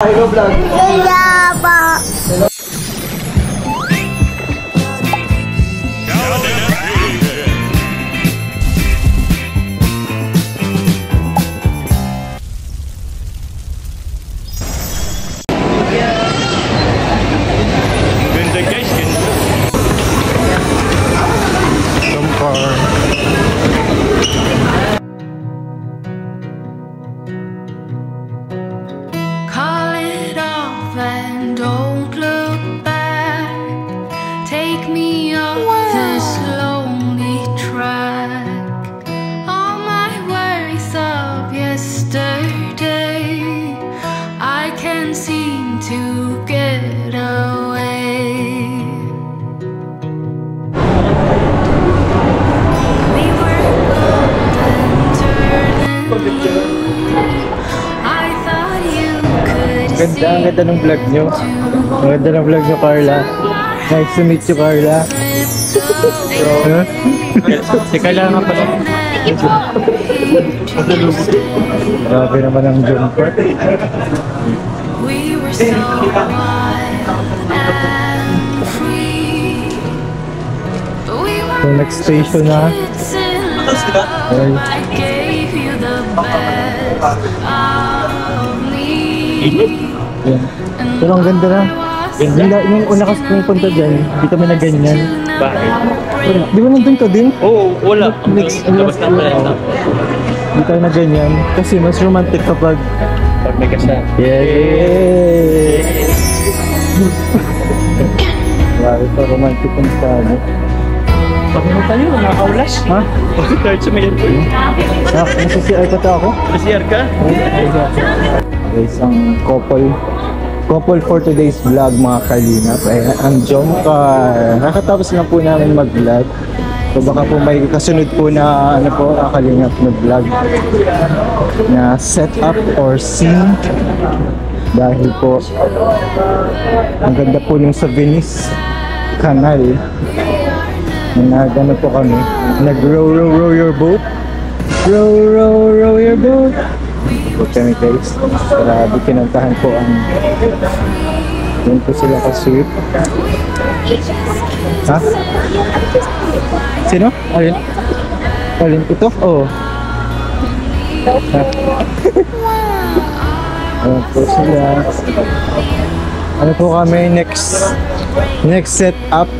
Hello vlog. Hello po. Call it off and don't look back. Take me off this lonely track. All my worries of yesterday, I can't seem to get away. We were golden turning. I thought you could see. Ang ganda ng vlog nyo. Ang ganda ng vlog nyo, Carla. Nice to meet you, Carla. Huh? Teka lang nga pala. Grabe naman ang jumper. We were so wild and free. We were So next station na. kids in love. I gave you the best of me. Yan. Pero ang ganda na. Yung una kasi pumunta dyan, hindi kami na ganyan. Bakit? Di ba nandun ka din? Oo, wala. Next, Labas na pala. hindi tayo na ganyan. Kasi mas romantic kapag Pag may kasama. yay! Grabe pa, romantic yung style. Pag mo tayo, nakakaulas. Ha? Bakit tayo sa may airport? Nasa CR pa to ako? CR ka? Guys, ang couple for today's vlog mga kalingap ay ang Jomcar. Nakatapos lang po namin mag-vlog. So baka po may kasunod po na ano po, kalingap na vlog na setup or scene. Dahil po ang ganda po nung sa Venice Canal. Nagano po kami, nag-row your boat. Row your boat. Huwag kami guys. Grabe, kinantahan po ang yun po sila ka-sweep. Ha? Sino? Alin? Alin? Ito? Oo. Ha? Ayan po sila. Ano po kami next setup.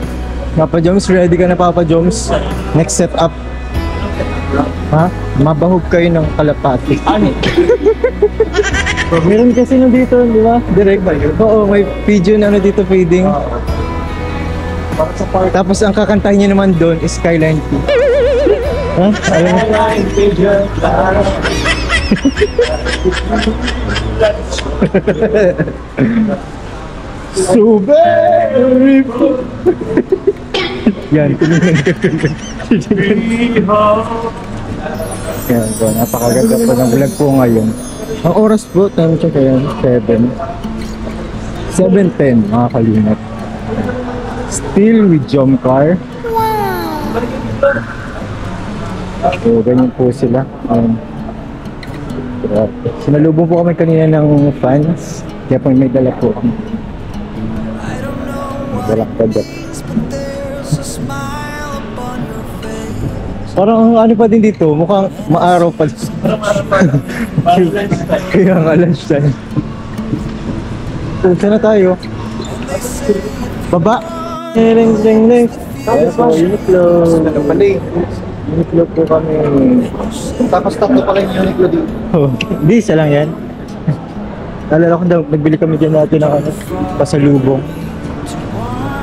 Papa Joms, ready ka na Papa Joms? Next setup. Ha? Mabahog kayo ng kalapati. Ano? Meron kasi nung dito, di ba? Direct ba yun? Oo, may pigeon ano dito feeding. Tapos ang kakantahin niya naman doon is Skyline Tea. Ha? Alam mo? So very full. Yan, tinignan ka. Yan po, napakaganda po ng vlog po ngayon. Ang oras po, time check yan, 7:10 mga kalingap. Still with Jomcar. So, ganyan po sila. Sinalubong po kami kanina ng fans. Kaya po may dala po kami. May dala ka dyan. Parang ano pa din dito, mukhang maaraw pa din. Kaya nga lunchtime. Saan na tayo? Baba! Ring. Yes, Uniqlo. Uniqlo po kami. Tapos tatlo pala yung Uniqlo dito. Oh, hindi, isa lang yan. Nalala ko daw, nagbili kami dyan natin ng ano, pasalubong.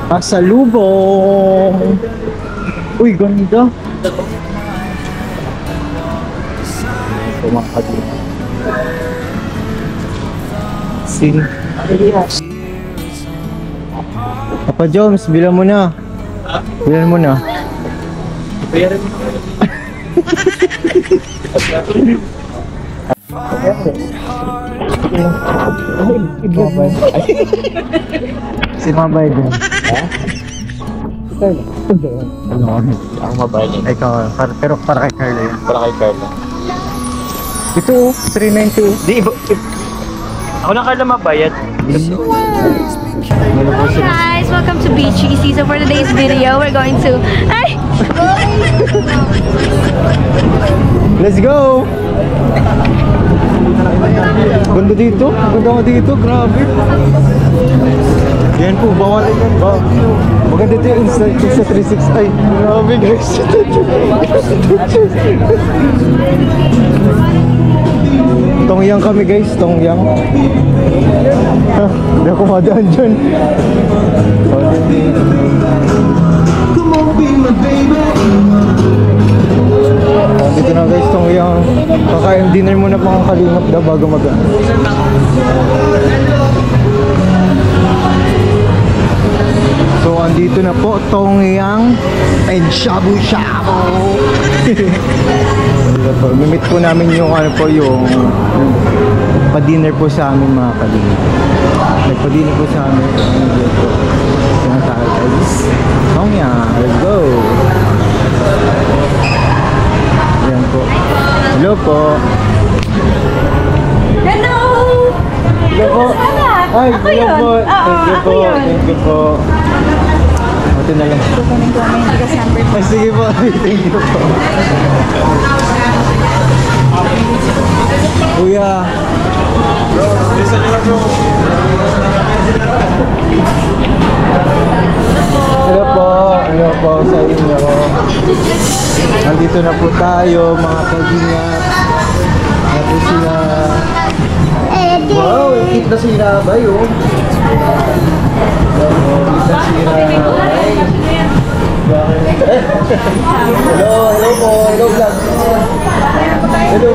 Pasalubong! Uy, ganda! Ito mga kadina. Sing. Papa Joms, bilang mo na. Bilang mo na. Bayaran mo. Si Mama Biden. Ha? Ano kami? Ako mabayan. Ikaw, pero para kay Carla yun. Para kay Carla. Ito, 390. Di, Ako na kala mabayad. Ano po sila? Guys, welcome to BGC. So for today's video, we're going to... Ay! Let's go! Ganda dito. Ganda mo dito. Grabe. Yan po. Bawal. Maganda dito yung Insta360. Ay, grabe guys. Tongyang kami guys. Tongyang. Ha, hindi ako madaan dyan. Dito na guys, Tongyang. Kakain dinner muna pang kalimot daw bago mag So, andito na po, Tongyang and Shabu Shabu. Mimit po namin yung ano po, yung pa-dinner po sa amin mga kalimot. Nagpa-dinner po sa amin. Yan tayo guys. Tongyang, let's go. Ayan po. Hello po. Hello! Hello po. Ay, Ako hello yun. po. Oo, Thank you ako po. yun. Thank you po. Ito na lang. Kukunin ko may bigas number. Ay, sige po. Ay, thank you po. Kuya. Hello po. Hello po sa inyo. Nandito na po tayo, mga kagingat. Nato sila. Wow, ikit na sila ba yun? Ikit na sila. Hello, hello po. Hello vlog. Hello.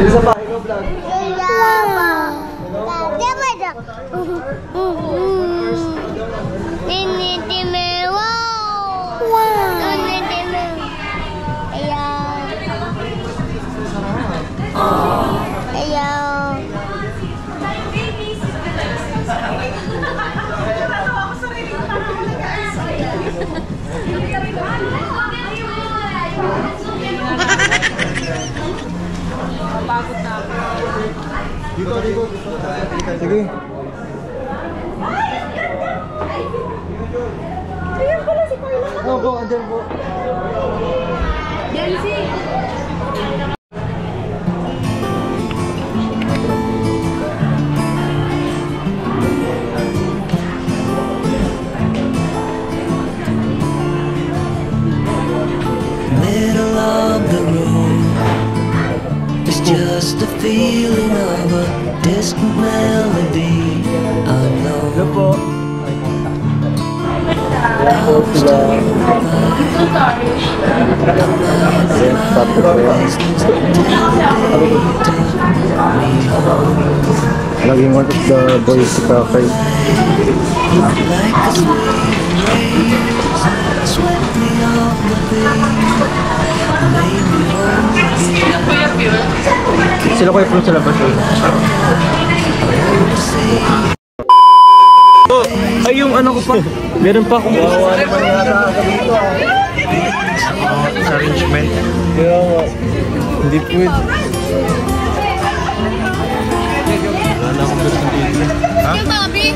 Isa pa, hello vlog. Dito, dito. Sige. Ayan pala si Carla. Oo po, andyan po. Yancy! Middle of the road, it's just a feeling of a distant melody. I know. Hello po. Laging one of the boys si Kakay. Like a sweet breeze, swept me off the beat, made me whole again. Sila ko yung sa labas eh. Ay, yung ano ko pa. Meron pa akong Wawa naman yata ako dito ah. arrangement. Kaya nga, hindi pwede. Wala na akong gusto dito. Ha? Yung Bobby!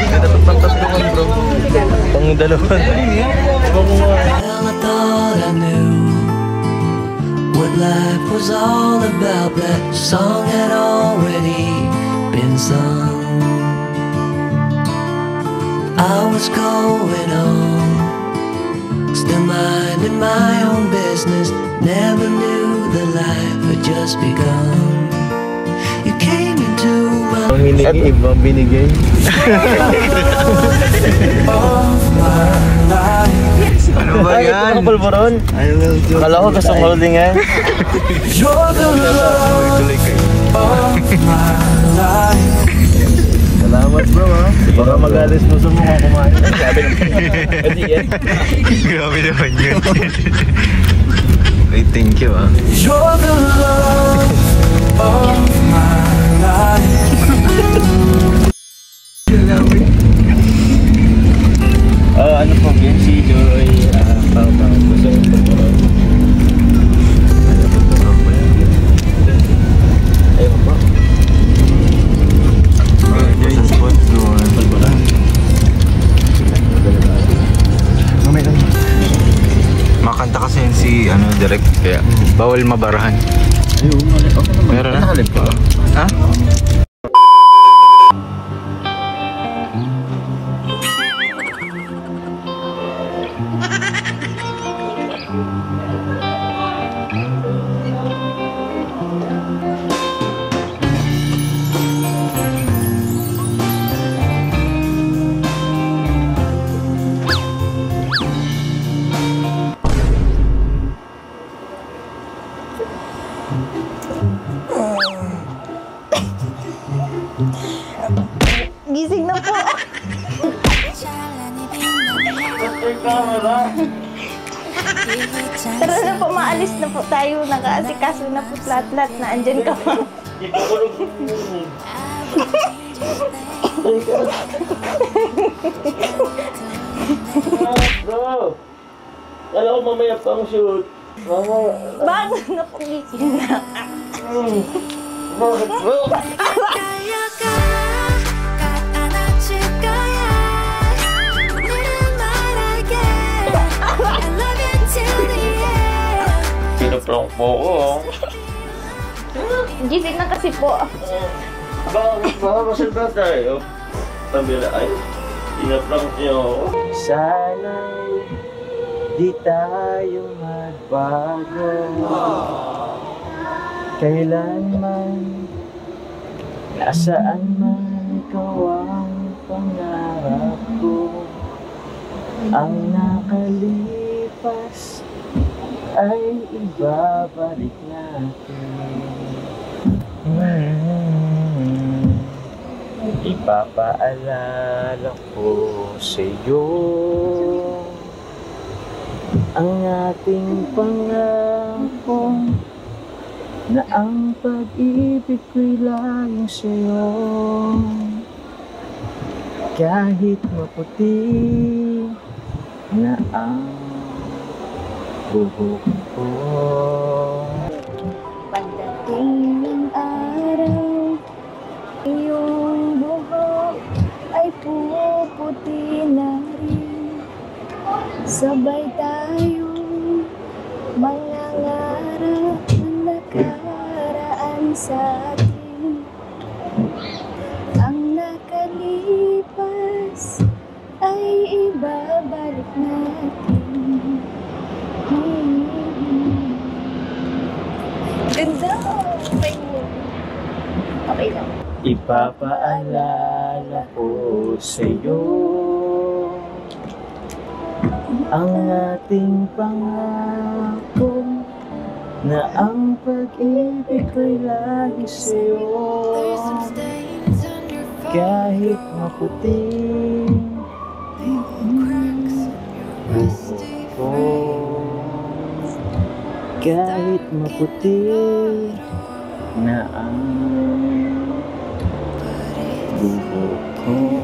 Ganda pa pang tatlukan, bro. Pang dalawan. Well, I thought I knew what life was all about. That song had already been sung. I was going on, still minding my own business. Never knew the life had just begun. You came into my At ibang binigay. Ano ba yan? Ano pulburon? I will do. Kala ko gusto holding yan. Salamat bro ha. Baka mag-alis mo sa mga kumain. Sabi naman. Hindi yan. Grabe naman yun. Ay, thank you ah. You're the love of my life. Ano po game? Si Joy. Gusto yung pulburon. Bawal mabarahan. Ayun, Meron na? Nakalib ka. Ha? Gising na po. Tara na po, maalis na po tayo. Nakaasikaso na po lahat-lahat na andyan ka pa. Bro! Kala ko mamaya pang shoot. Bago na po gising na. Bakit bro? Kaya ka, kahit 안아줄거야. 오늘은 말할게. I love you till the end. Pinaprank mo ko. Gising na kasi po. Baka masalba tayo. Pamila ay, pinaprank niyo ako. Sana'y di tayo magbago. Kailanman, nasaan man ikaw ang pangarap ko. Ang nakalipas ay ibabalik natin. Ipapaalala ko sa'yo ang ating pangako na ang pag-ibig ko'y laging sa'yo. Kahit maputi na ang buhok ko. Pagdating ng araw, iyong buhok ay puputi na rin. Sabay tayong mangangarap ng nakaraan sa atin. Ang nakalipas ay ibabalik natin. Ganda! Okay lang. Ipapaalala ko sa'yo ang ating pangako na ang pag-ibig ko'y lagi sa'yo. Kahit maputi ko, kahit maputi na ang buhok ko.